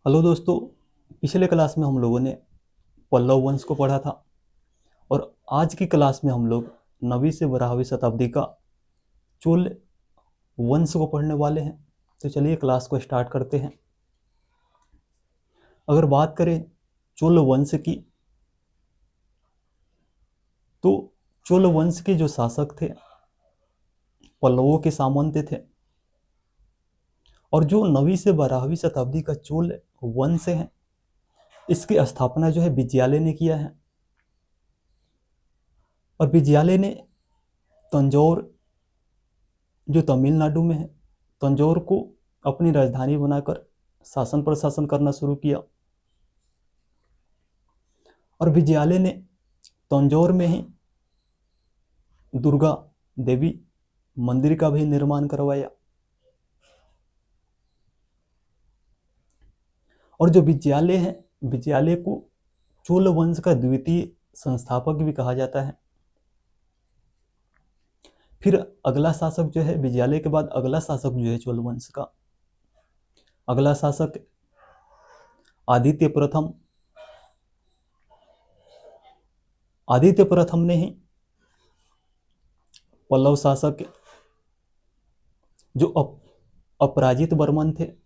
Hello दोस्तों। पिछले class में हम लोगों ने पल्लव वंश को पढ़ा था और आज की क्लास में हम लोग 9वीं से 12वीं शताब्दी का चोल वंश को पढ़ने वाले हैं। तो चलिए क्लास को स्टार्ट करते हैं। अगर बात करें चोल वंश की, तो चोल वंश के जो शासक थे पल्लवों के सामंत थे। और जो 9वीं से 12वीं शताब्दी का चोल वंश है, इसकी स्थापना जो है विजयालय ने किया है। और विजयालय ने तंजौर, जो तमिलनाडु में है, तंजौर को अपनी राजधानी बनाकर शासन प्रशासन करना शुरू किया। और विजयालय ने तंजौर में ही दुर्गा देवी मंदिर का भी निर्माण करवाया। और जो विजयालय है, विजयालय को चोल वंश का द्वितीय संस्थापक भी कहा जाता है। फिर अगला शासक जो है, विजयालय के बाद अगला शासक जो है चोल वंश का, अगला शासक आदित्य प्रथम। आदित्य प्रथम ने ही पल्लव शासक जो अपराजित वर्मन थे,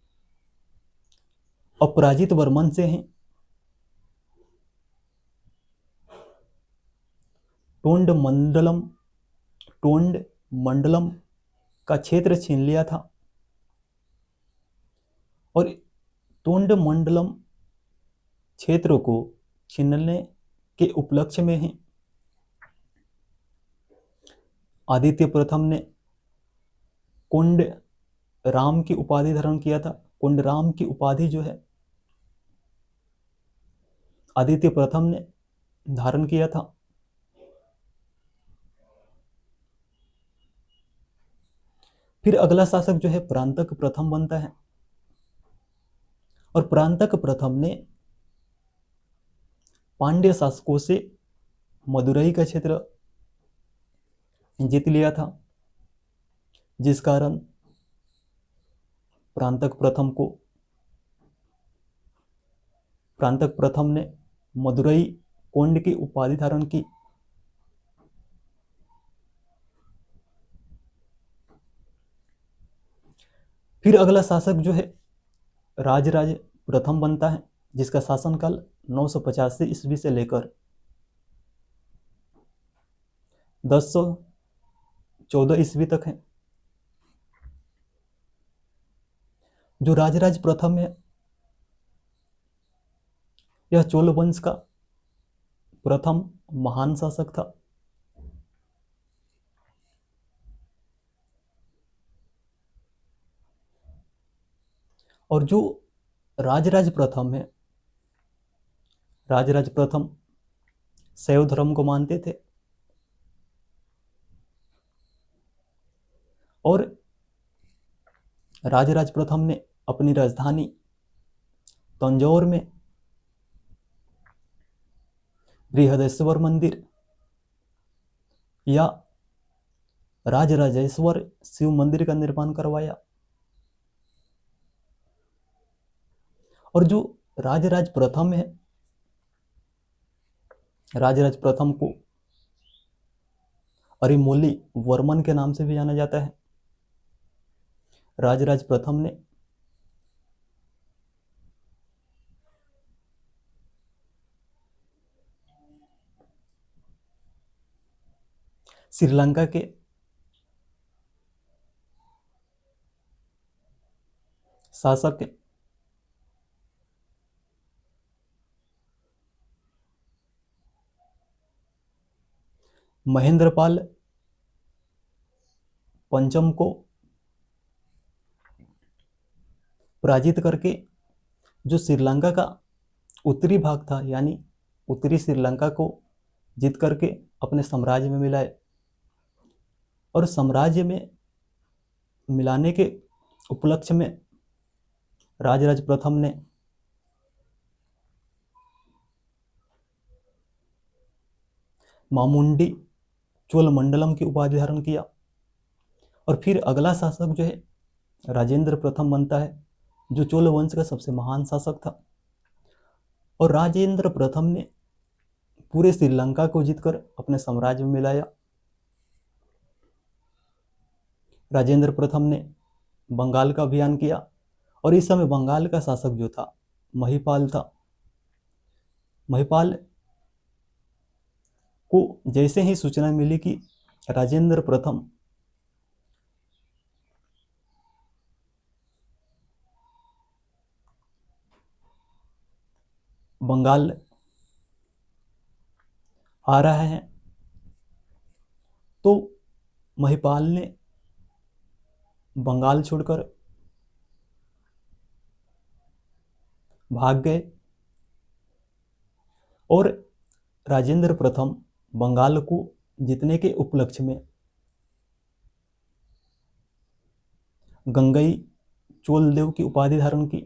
अपराजित वर्मन से ही टोंड मंडलम का क्षेत्र छीन लिया था। और टोंड मंडलम क्षेत्र को छीनने के उपलक्ष्य में ही आदित्य प्रथम ने कुंड राम की उपाधि धारण किया था। कुंड राम की उपाधि जो है आदित्य प्रथम ने धारण किया था। फिर अगला शासक जो है प्रांतक प्रथम बनता है। और प्रांतक प्रथम ने पांड्य शासकों से मदुरई का क्षेत्र जीत लिया था, जिस कारण प्रांतक प्रथम ने मदुरई कोंड की उपाधि धारण की। फिर अगला शासक जो है राजराज प्रथम बनता है, जिसका शासनकाल 985 ईस्वी से लेकर 1014 ईस्वी तक है। जो राजराज प्रथम है, यह चोल वंश का प्रथम महान शासक था। और जो राजराज प्रथम है, राजराज प्रथम शैव धर्म को मानते थे। और राजराज प्रथम ने अपनी राजधानी तंजौर में बृहदेश्वर मंदिर या राजराजेश्वर शिव मंदिर का निर्माण करवाया। और जो राजराज प्रथम है, राजराज प्रथम को अरिमोली वर्मन के नाम से भी जाना जाता है। राजराज प्रथम ने श्रीलंका के शासक महेंद्रपाल पंचम को पराजित करके जो श्रीलंका का उत्तरी भाग था, यानी उत्तरी श्रीलंका को जीत करके अपने साम्राज्य में मिलाए। और साम्राज्य में मिलाने के उपलक्ष्य में राजराज प्रथम ने मामुंडी चोल मंडलम की उपाधि धारण किया। और फिर अगला शासक जो है राजेंद्र प्रथम बनता है, जो चोल वंश का सबसे महान शासक था। और राजेंद्र प्रथम ने पूरे श्रीलंका को जीतकर अपने साम्राज्य में मिलाया। राजेंद्र प्रथम ने बंगाल का अभियान किया और इस समय बंगाल का शासक जो था महिपाल था। महिपाल को जैसे ही सूचना मिली कि राजेंद्र प्रथम बंगाल आ रहा है, तो महिपाल ने बंगाल छोड़कर भाग गए और राजेंद्र प्रथम बंगाल को जीतने के उपलक्ष्य में गंगई चोलदेव की उपाधि धारण की।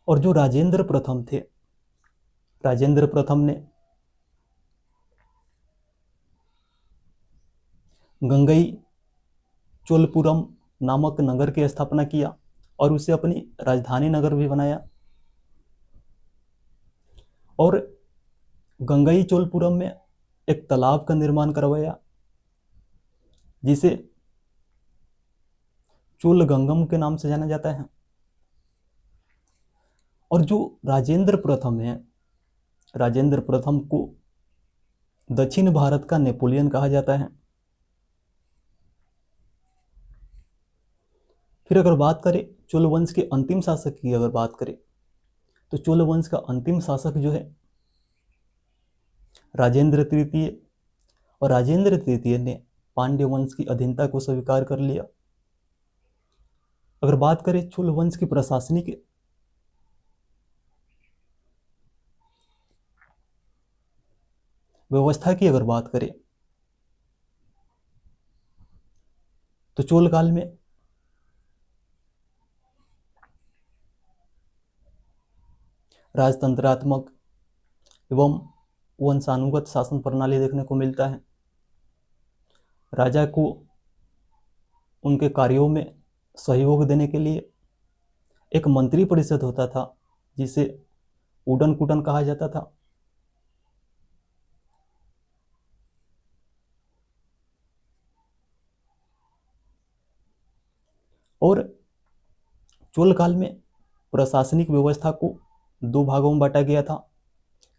और जो राजेंद्र प्रथम थे, राजेंद्र प्रथम ने गंगई चोलपुरम नामक नगर की स्थापना किया और उसे अपनी राजधानी नगर भी बनाया। और गंगई चोलपुरम में एक तालाब का निर्माण करवाया जिसे चोलगंगम के नाम से जाना जाता है। और जो राजेंद्र प्रथम है, राजेंद्र प्रथम को दक्षिण भारत का नेपोलियन कहा जाता है। फिर अगर बात करें चोल वंश के अंतिम शासक की, अगर बात करें तो चोल वंश का अंतिम शासक जो है राजेंद्र तृतीय। और राजेंद्र तृतीय ने पांड्य वंश की अधीनता को स्वीकार कर लिया। अगर बात करें चोल वंश की प्रशासनिक व्यवस्था की, अगर बात करें तो चोल काल में राजतंत्रात्मक एवं वंशानुगत शासन प्रणाली देखने को मिलता है। राजा को उनके कार्यों में सहयोग देने के लिए एक मंत्री परिषद होता था जिसे उडन कुटन कहा जाता था। और चोल काल में प्रशासनिक व्यवस्था को दो भागों में बांटा गया था।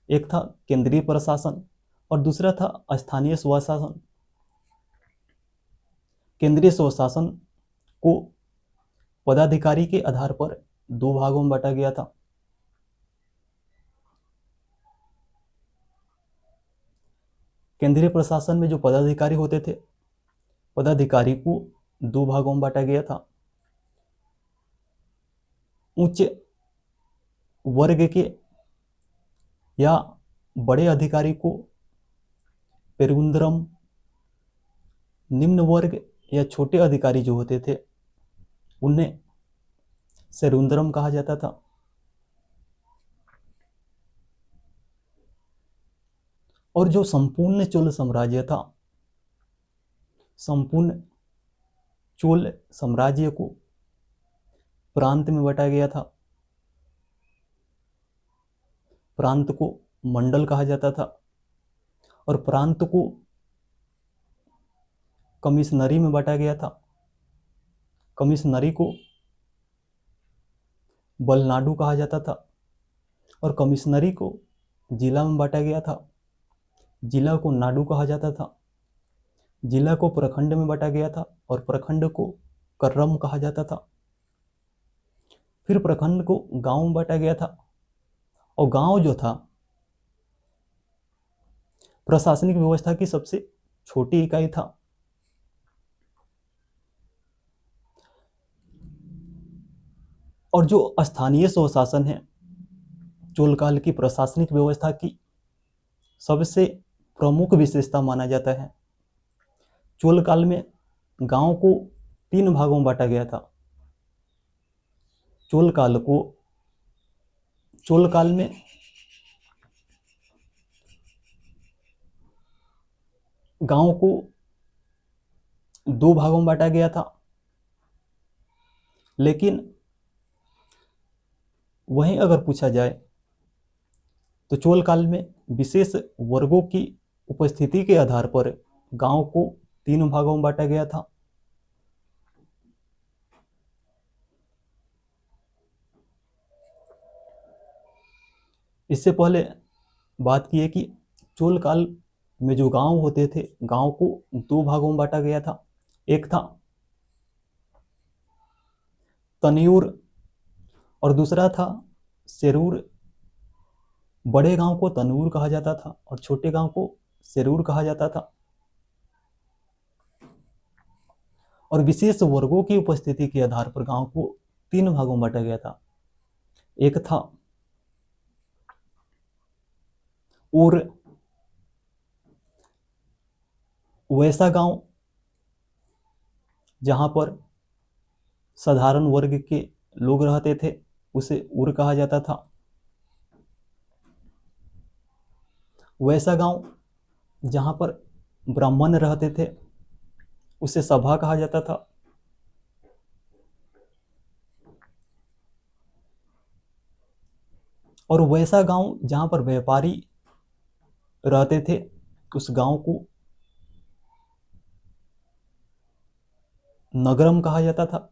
एक था केंद्रीय प्रशासन और दूसरा था स्थानीय स्वशासन। केंद्रीय स्वशासन को पदाधिकारी के आधार पर दो भागों में बांटा गया था। केंद्रीय प्रशासन में जो पदाधिकारी होते थे, पदाधिकारी को दो भागों में बांटा गया था। उच्च वर्ग के या बड़े अधिकारी को पेरुंद्रम, निम्न वर्ग या छोटे अधिकारी जो होते थे उन्हें सेरुंद्रम कहा जाता था। और जो संपूर्ण चोल साम्राज्य था, संपूर्ण चोल साम्राज्य को प्रांत में बांटा गया था। प्रांत को मंडल कहा जाता था और प्रांत को कमिश्नरी में बांटा गया था। कमिश्नरी को बलनाडु कहा जाता था और कमिश्नरी को जिला में बांटा गया था। जिला को नाडु कहा जाता था। जिला को प्रखंड में बांटा गया था और प्रखंड को कर्रम कहा जाता था। फिर प्रखंड को गांव में बांटा गया था और गांव जो था प्रशासनिक व्यवस्था की सबसे छोटी इकाई था। और जो स्थानीय स्वशासन है, चोल काल की प्रशासनिक व्यवस्था की सबसे प्रमुख विशेषता माना जाता है। चोल काल में गांव को तीन भागों में बांटा गया था। चोल काल में गांव को दो भागों में बांटा गया था। लेकिन वहीं अगर पूछा जाए तो चोल काल में विशेष वर्गों की उपस्थिति के आधार पर गांव को 3 भागों में बांटा गया था। इससे पहले बात की है कि चोल काल में जो गांव होते थे, गांव को 2 भागों में बांटा गया था। एक था तनियूर और दूसरा था सेरूर। बड़े गांव को तनूर कहा जाता था और छोटे गांव को सेरूर कहा जाता था। और विशेष वर्गों की उपस्थिति के आधार पर गांव को 3 भागों में बांटा गया था। एक था और वैसा गांव जहां पर साधारण वर्ग के लोग रहते थे, उसे उर कहा जाता था। वैसा गांव जहां पर ब्राह्मण रहते थे, उसे सभा कहा जाता था। और वैसा गांव जहां पर व्यापारी रहते थे, उस गांव को नगरम कहा जाता था।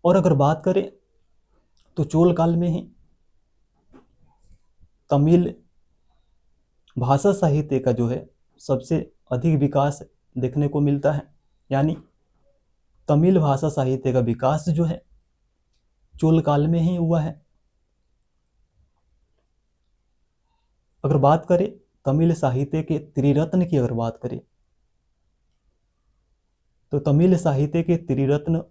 और अगर बात करें तो चोल काल में ही तमिल भाषा साहित्य का जो है सबसे अधिक विकास देखने को मिलता है। यानी तमिल भाषा साहित्य का विकास जो है चोल काल में ही हुआ है। अगर बात करें तमिल साहित्य के त्रिरत्न की, अगर बात करें तो तमिल साहित्य के त्रिरत्न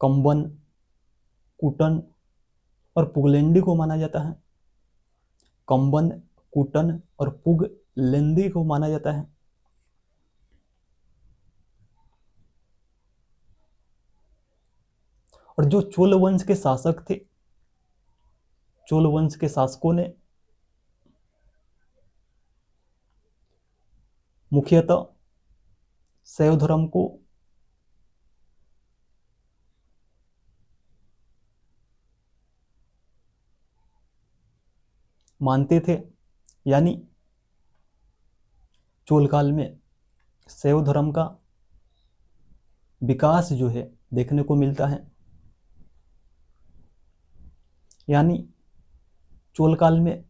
कंबन, कुटन और पुगलेंडी को माना जाता है। कंबन, कुटन और पुगलेंडी को माना जाता है। और जो चोल वंश के शासक थे, चोल वंश के शासकों ने मुख्यतः शैव धर्म को मानते थे। यानी चोल काल में शैव धर्म का विकास जो है देखने को मिलता है। यानी चोल काल में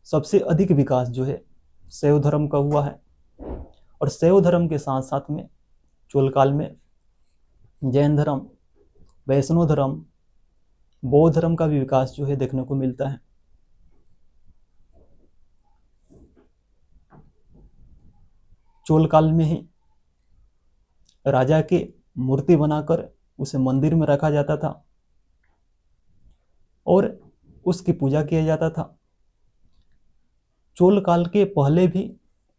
सबसे अधिक विकास जो है शैव धर्म का हुआ है। और शैव धर्म के साथ साथ में चोल काल में जैन धर्म, वैष्णव धर्म, बौद्ध धर्म का भी विकास जो है देखने को मिलता है। चोल काल में ही राजा के मूर्ति बनाकर उसे मंदिर में रखा जाता था और उसकी पूजा किया जाता था। चोल काल के पहले भी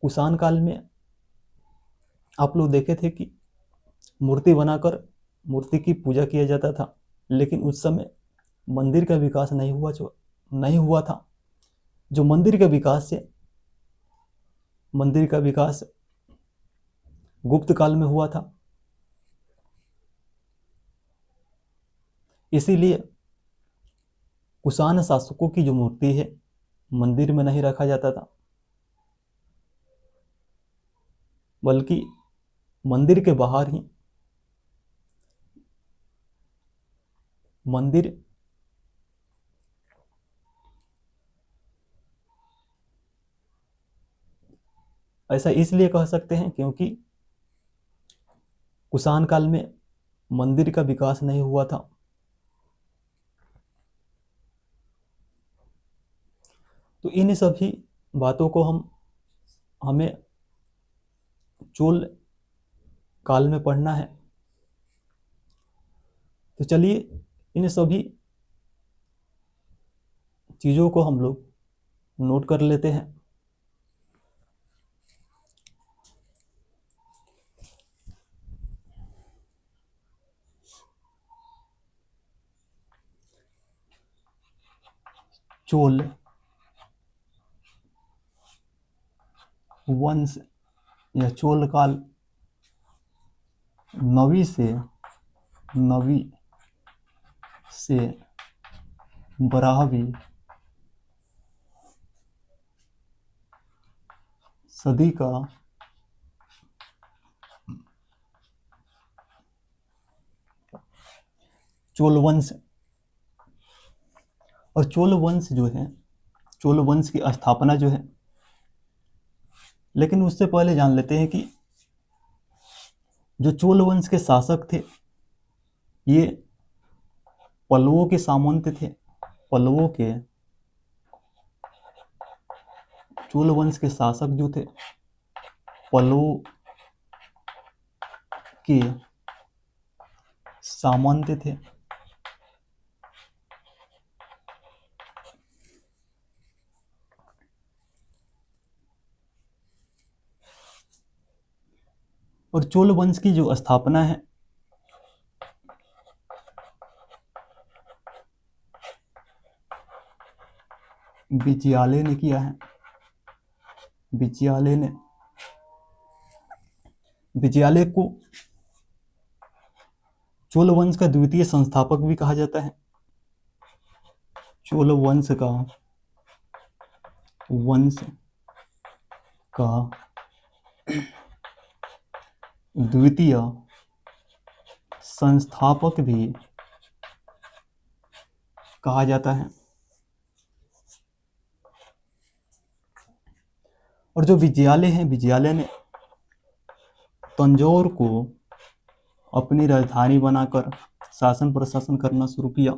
कुषाण काल में आप लोग देखे थे कि मूर्ति बनाकर मूर्ति की पूजा किया जाता था, लेकिन उस समय मंदिर का विकास नहीं हुआ था। जो मंदिर का विकास गुप्त काल में हुआ था। इसीलिए कुषाण शासकों की जो मूर्ति है मंदिर में नहीं रखा जाता था, बल्कि मंदिर के बाहर ही मंदिर ऐसा इसलिए कह सकते हैं क्योंकि कुषाण काल में मंदिर का विकास नहीं हुआ था। तो इन सभी बातों को हमें चोल काल में पढ़ना है। तो चलिए इन सभी चीज़ों को हम लोग नोट कर लेते हैं। चोल वंश यह चोल काल 9वीं से 12वीं सदी का चोल वंश। और चोल वंश जो है, चोल वंश की स्थापना जो है, लेकिन उससे पहले जान लेते हैं कि जो चोल वंश के शासक थे ये पल्लवों के सामंत थे। पल्लवों के, चोल वंश के शासक जो थे पल्लवों के सामंत थे। और चोल वंश की जो स्थापना है विजयालय ने किया है। विजयालय को चोल वंश का द्वितीय संस्थापक भी कहा जाता है। चोल वंश का द्वितीय संस्थापक भी कहा जाता है। और जो विजयालय है, विजयालय ने तंजौर को अपनी राजधानी बनाकर शासन प्रशासन करना शुरू किया।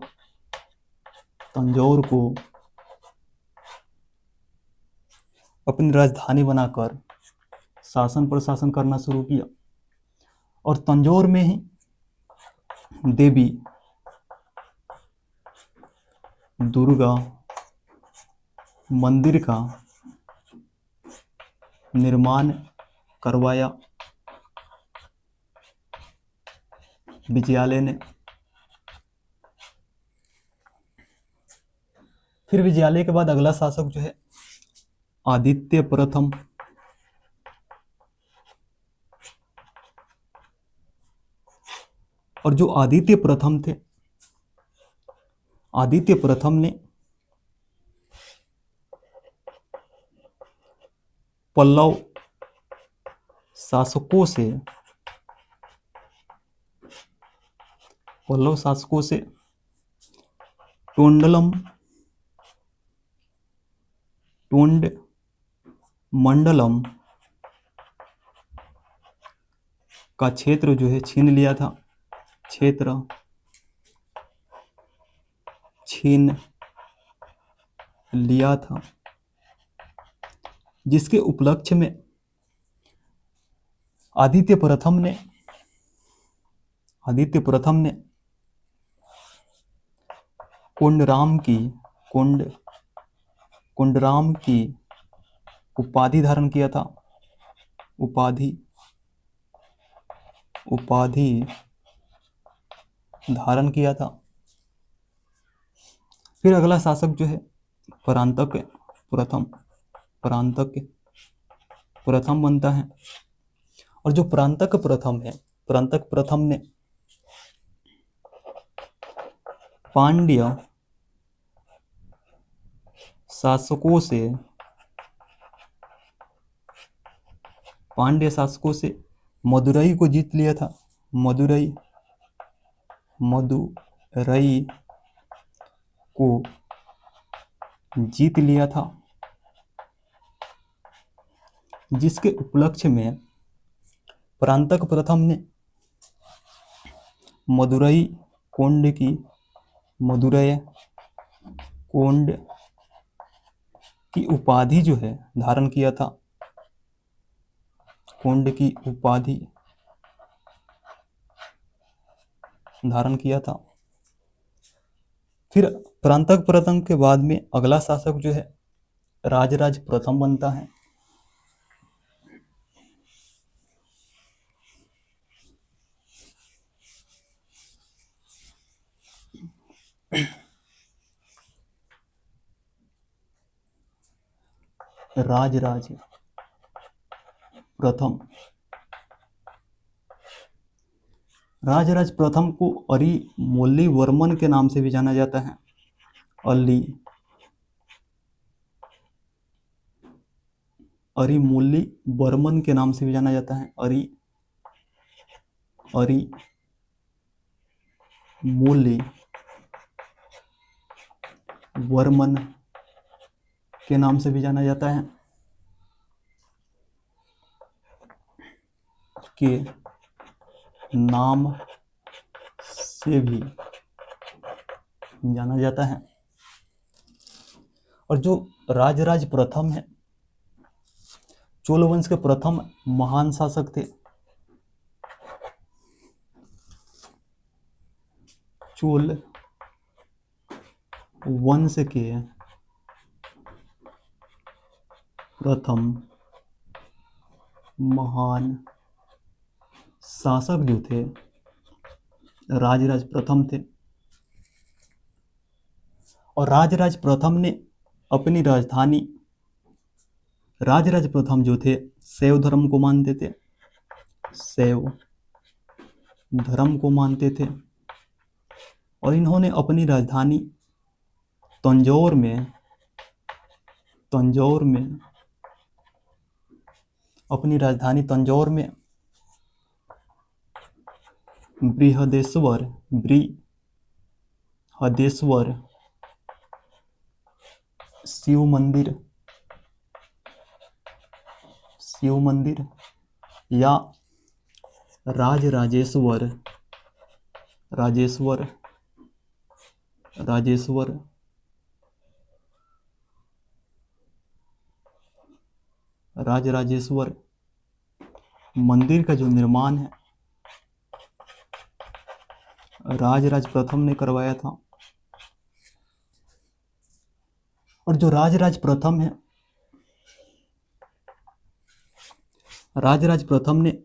तंजौर को अपनी राजधानी बनाकर शासन प्रशासन करना शुरू किया। और तंजौर में ही देवी दुर्गा मंदिर का निर्माण करवाया विजयालय ने। फिर विजयालय के बाद अगला शासक जो है आदित्य प्रथम। और जो आदित्य प्रथम थे, आदित्य प्रथम ने पल्लव शासकों से टोंडमंडलम का क्षेत्र जो है छीन लिया था। जिसके उपलक्ष्य में आदित्य प्रथम ने कोंडराम की उपाधि धारण किया था। उपाधि धारण किया था। फिर अगला शासक जो है परांतक प्रथम बनता है। और जो परांतक प्रथम ने पांड्य शासकों से मदुरई को जीत लिया था। मदुरई को जीत लिया था, जिसके उपलक्ष्य में परांतक प्रथम ने मदुरई कोंड की उपाधि जो है धारण किया था। कोंड की उपाधि धारण किया था। फिर परांतक प्रथम के बाद में अगला शासक जो है राजराज प्रथम बनता है। राजराज प्रथम। राजराज प्रथम को अरिमोल्ली वर्मन के नाम से भी जाना जाता है। अरिमोल्ली वर्मन के नाम से भी जाना जाता है। अरिमोल्ली वर्मन के नाम से भी जाना जाता है। के नाम से भी जाना जाता है। और जो राजराज प्रथम है, चोल वंश के प्रथम महान शासक थे। चोल वंश के प्रथम महान शासक जो थे, राजराज प्रथम थे। और राजराज प्रथम ने अपनी राजधानी, राजराज प्रथम जो थे शैव धर्म को मानते थे, शैव धर्म को मानते थे। और इन्होंने अपनी राजधानी तंजौर में अपनी राजधानी तंजौर में बृहदेश्वर शिव मंदिर या राजराजेश्वर मंदिर का जो निर्माण है राजराज प्रथम ने करवाया था। और जो राजराज प्रथम है, राजराज प्रथम ने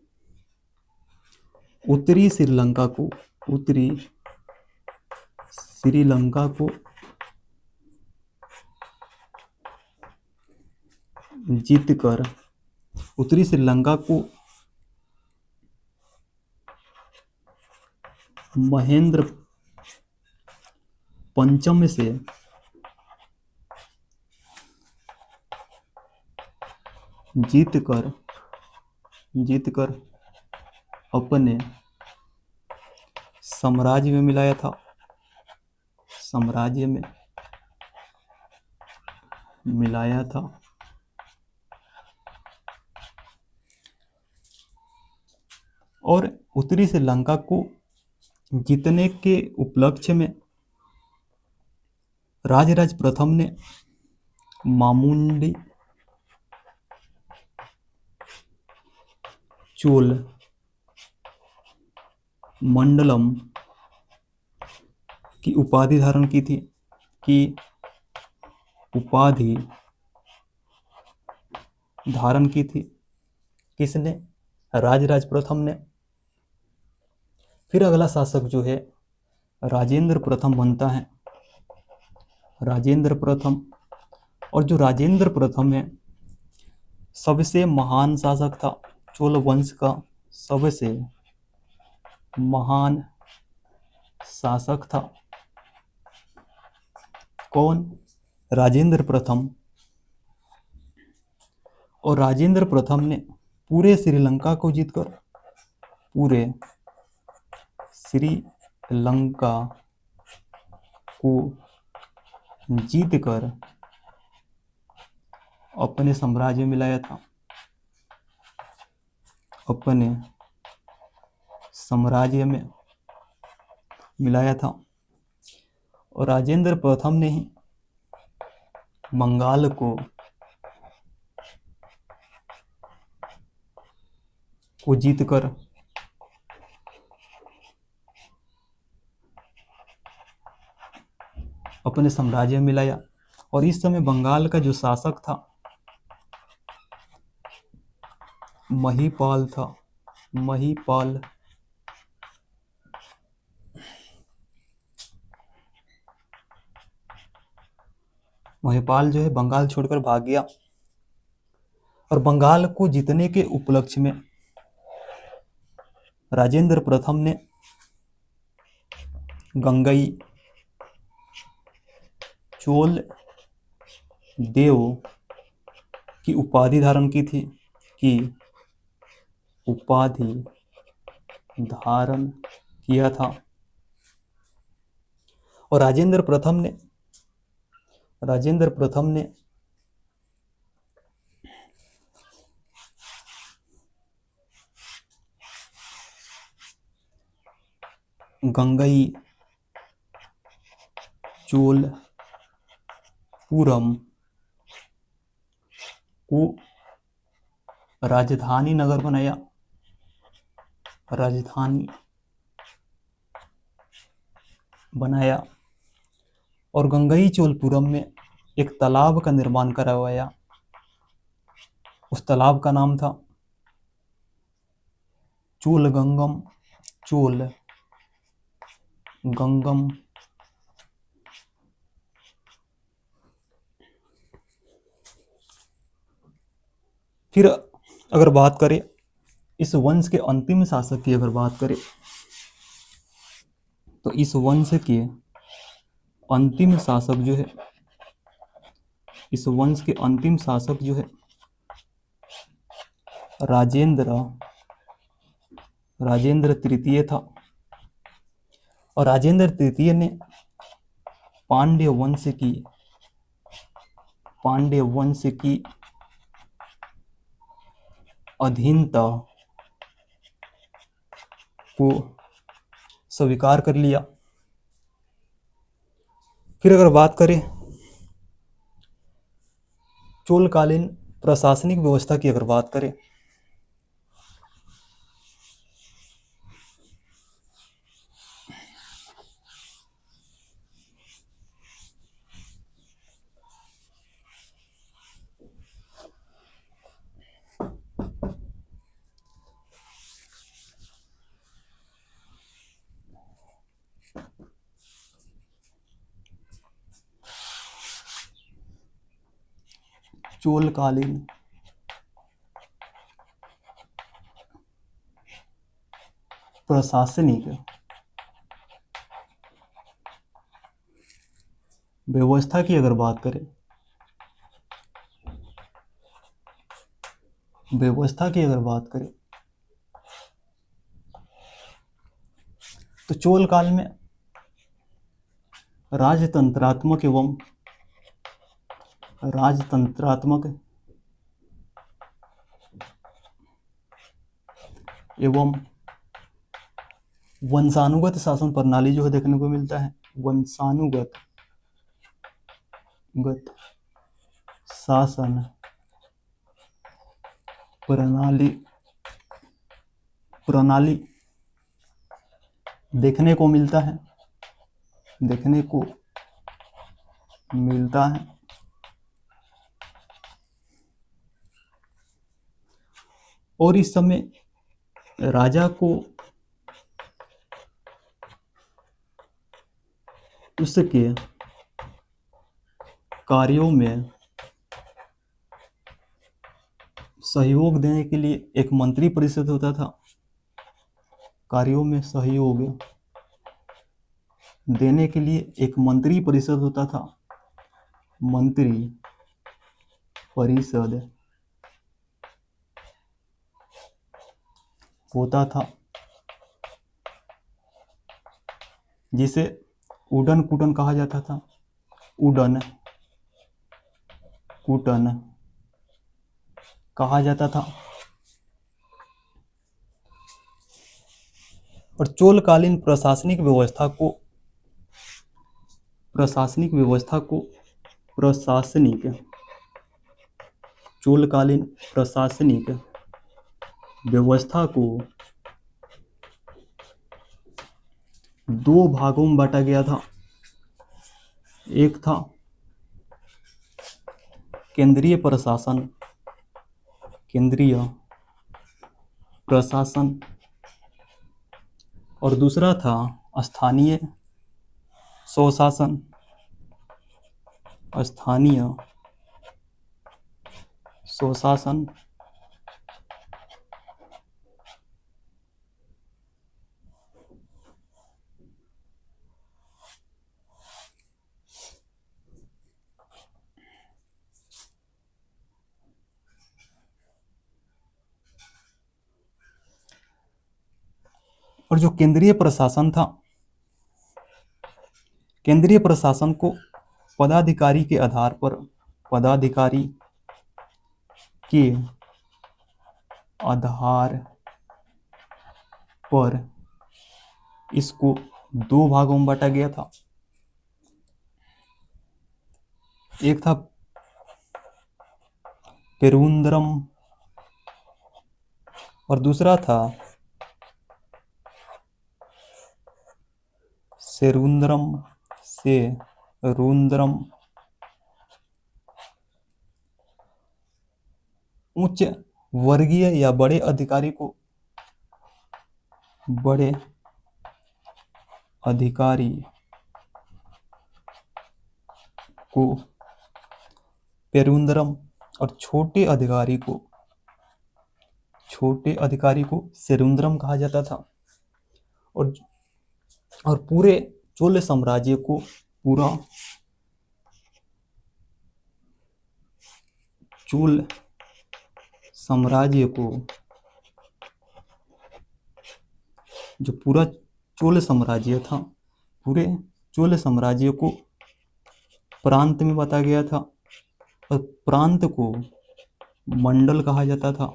उत्तरी श्रीलंका को जीतकर उत्तरी श्रीलंका को महेंद्र पंचम से जीतकर अपने साम्राज्य में मिलाया था। और उत्तरी श्रीलंका को जीतने के उपलक्ष्य में राजराज प्रथम ने मामुंडी चोल मंडलम की उपाधि धारण की थी। किसने? राजराज प्रथम ने। फिर अगला शासक जो है राजेंद्र प्रथम बनता है। राजेंद्र प्रथम। और जो राजेंद्र प्रथम है सबसे महान शासक था, चोल वंश का सबसे महान शासक था। कौन? राजेंद्र प्रथम। और राजेंद्र प्रथम ने पूरे श्रीलंका को जीतकर अपने साम्राज्य में मिलाया था। और राजेंद्र प्रथम ने ही बंगाल को जीतकर अपने साम्राज्य में मिलाया। और इस समय बंगाल का जो शासक था महिपाल था। महिपाल जो है बंगाल छोड़कर भाग गया। और बंगाल को जीतने के उपलक्ष्य में राजेंद्र प्रथम ने गंगई चोल देव की उपाधि धारण की थी, कि उपाधि धारण किया था। और राजेंद्र प्रथम ने गंगई चोलपुरम को राजधानी नगर बनाया। और गंगई चोलपुरम में एक तालाब का निर्माण करवाया। उस तालाब का नाम था चोलगंगम। फिर अगर बात करें इस वंश के अंतिम शासक की, अगर बात करें तो इस वंश के अंतिम शासक जो है राजेंद्र तृतीय था। और राजेंद्र तृतीय ने पांड्य वंश की अधीनता को स्वीकार कर लिया। फिर अगर बात करें चोलकालीन प्रशासनिक व्यवस्था की, अगर बात करें चोलकालीन प्रशासनिक व्यवस्था की अगर बात करें तो चोल काल में राजतंत्रात्मक एवं वंशानुगत शासन प्रणाली जो है देखने को मिलता है। वंशानुगत शासन प्रणाली देखने को मिलता है। और इस समय राजा को उसके कार्यों में सहयोग देने के लिए एक मंत्री परिषद होता था। कार्यों में सहयोग देने के लिए एक मंत्री परिषद होता था। मंत्री परिषद होता था जिसे उडन कुटन कहा जाता था। उडन कुटन कहा जाता था। और चोलकालीन प्रशासनिक व्यवस्था को दो भागों में बांटा गया था। एक था केंद्रीय प्रशासन और दूसरा था स्थानीय स्वशासन और जो केंद्रीय प्रशासन था, केंद्रीय प्रशासन को पदाधिकारी के आधार पर, पदाधिकारी के आधार पर इसको दो भागों में बांटा गया था। एक था पेरुंद्रम और दूसरा था सेरुंद्रम से रुंद्रम। उच्च वर्गीय या बड़े अधिकारी को पेरुंद्रम और छोटे अधिकारी को सेरुंद्रम कहा जाता था। और पूरे चोल साम्राज्य को जो पूरा चोल साम्राज्य था, पूरे चोल साम्राज्य को प्रांत में बांटा गया था और प्रांत को मंडल कहा जाता था।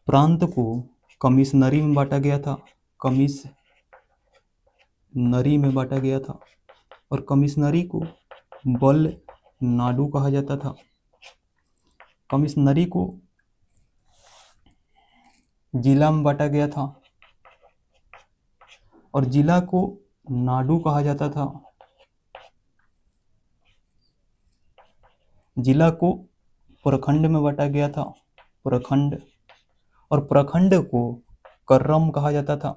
प्रांत को कमिश्नरी में बांटा गया था, और कमिश्नरी को बल नाडु कहा जाता था। कमिश्नरी को जिला में बांटा गया था और जिला को नाडु कहा जाता था। जिला को प्रखंड में बांटा गया था, और प्रखंड को कर्रम कहा जाता था।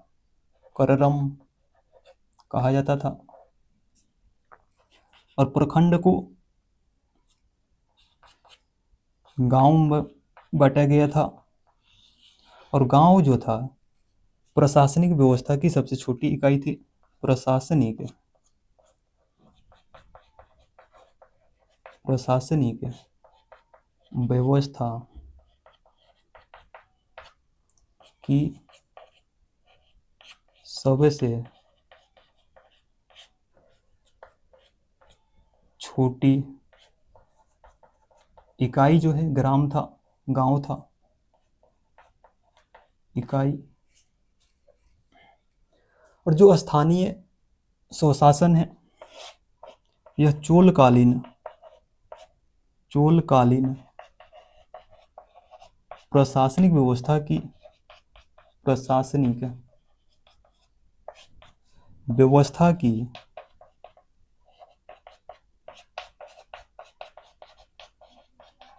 और प्रखंड को गांव में बांटा गया था। और गांव जो था प्रशासनिक व्यवस्था की सबसे छोटी इकाई थी। प्रशासनिक व्यवस्था की सबसे छोटी इकाई जो है गांव था इकाई। और जो स्थानीय स्वशासन है, यह चोलकालीन प्रशासनिक व्यवस्था की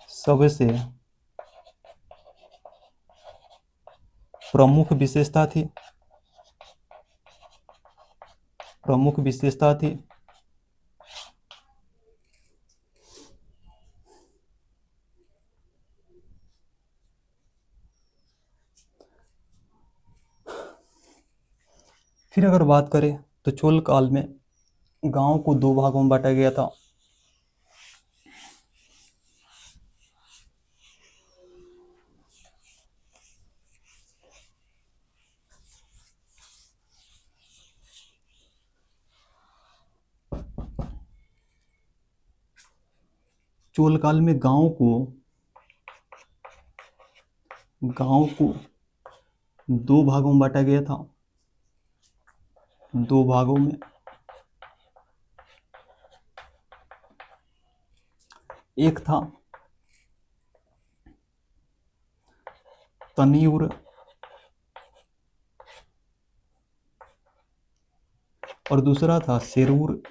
सबसे प्रमुख विशेषता थी। फिर अगर बात करें तो चोल काल में गांव को दो भागों में बांटा गया था। चोल काल में गांव को दो भागों में बांटा गया था। दो भागों में एक था तनिउर और दूसरा था सेरूर।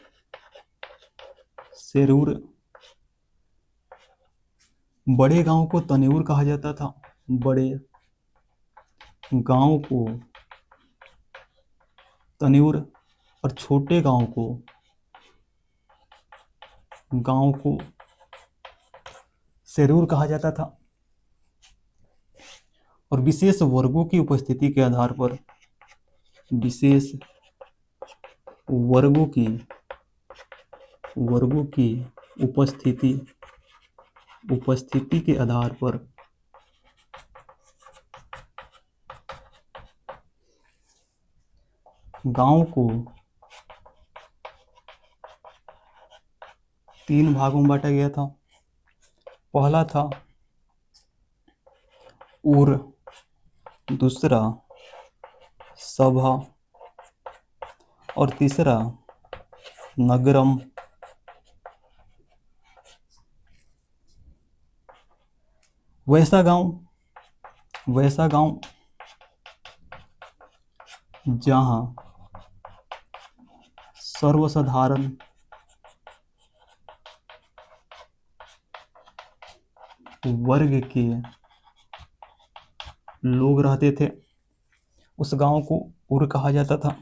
बड़े गांव को तनिउर कहा जाता था, बड़े गांव को तनिउर, और छोटे गांव को शेरूर कहा जाता था। और विशेष वर्गों की उपस्थिति के आधार पर, विशेष वर्गों की उपस्थिति के आधार पर गांव को 3 भागों में बांटा गया था। पहला था उर, दूसरा सभा और तीसरा नगरम। वैसा गांव जहां सर्वसाधारण वर्ग के लोग रहते थे, उस गांव को उर कहा जाता था।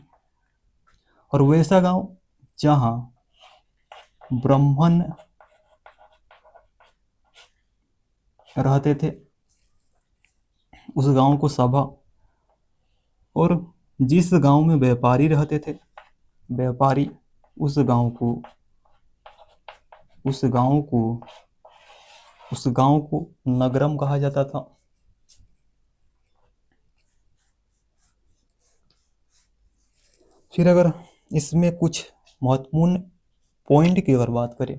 और वैसा गांव जहां ब्राह्मण रहते थे, उस गांव को सभा। और जिस गांव में व्यापारी रहते थे, उस गांव को नगरम कहा जाता था। फिर अगर इसमें कुछ महत्वपूर्ण पॉइंट की अगर बात करें,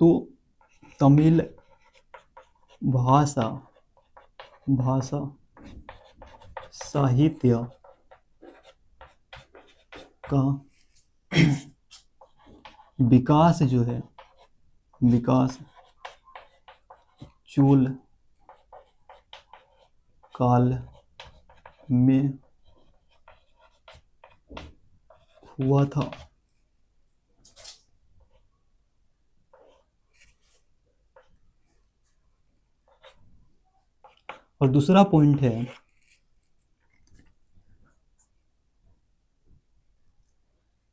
तो तमिल भाषा साहित्य का विकास जो है, चोल काल में हुआ था। और दूसरा पॉइंट है,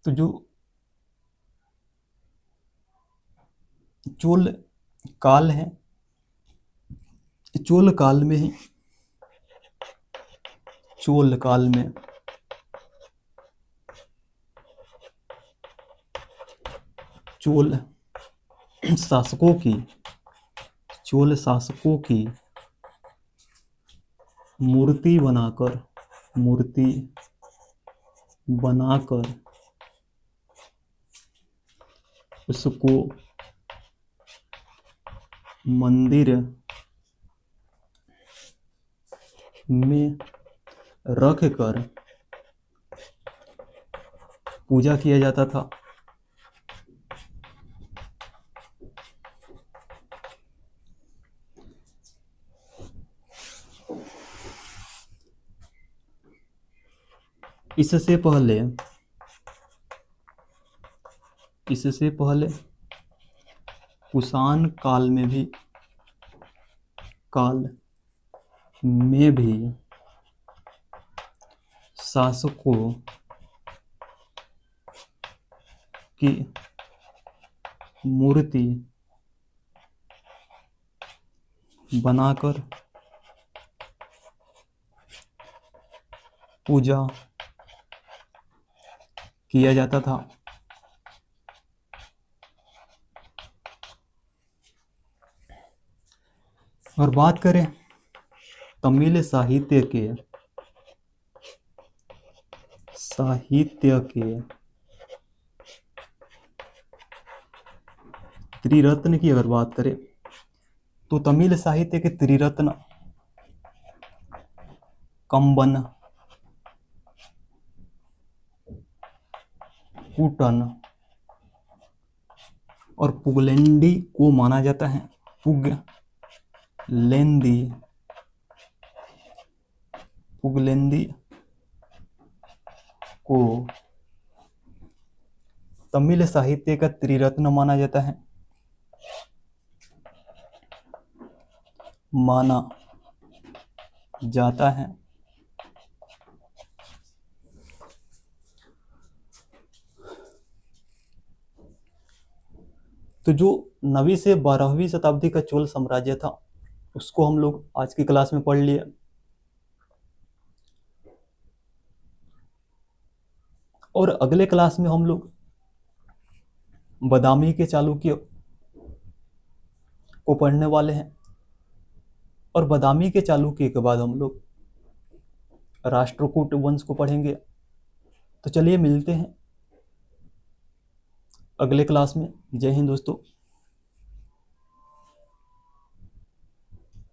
तो जो चोल काल है, चोल काल में चोल शासकों की मूर्ति बनाकर उसको मंदिर में रख कर पूजा किया जाता था। इससे पहले कुषाण काल में भी शासकों की मूर्ति बनाकर पूजा किया जाता था। और बात करें तमिल साहित्य के त्रिरत्न की अगर बात करें, तो तमिल साहित्य के त्रिरत्न कंबन, कुटन और पुगलेंडी को माना जाता है। पुगलेंदी को तमिल साहित्य का त्रिरत्न माना जाता है। माना जाता है। तो जो 9वीं से 12वीं शताब्दी का चोल साम्राज्य था उसको हम लोग आज की क्लास में पढ़ लिए। और अगले क्लास में हम लोग बादामी के चालुक्य को पढ़ने वाले हैं और बादामी के चालुक्य के बाद हम लोग राष्ट्रकूट वंश को पढ़ेंगे। तो चलिए मिलते हैं अगले क्लास में। जय हिंद दोस्तों।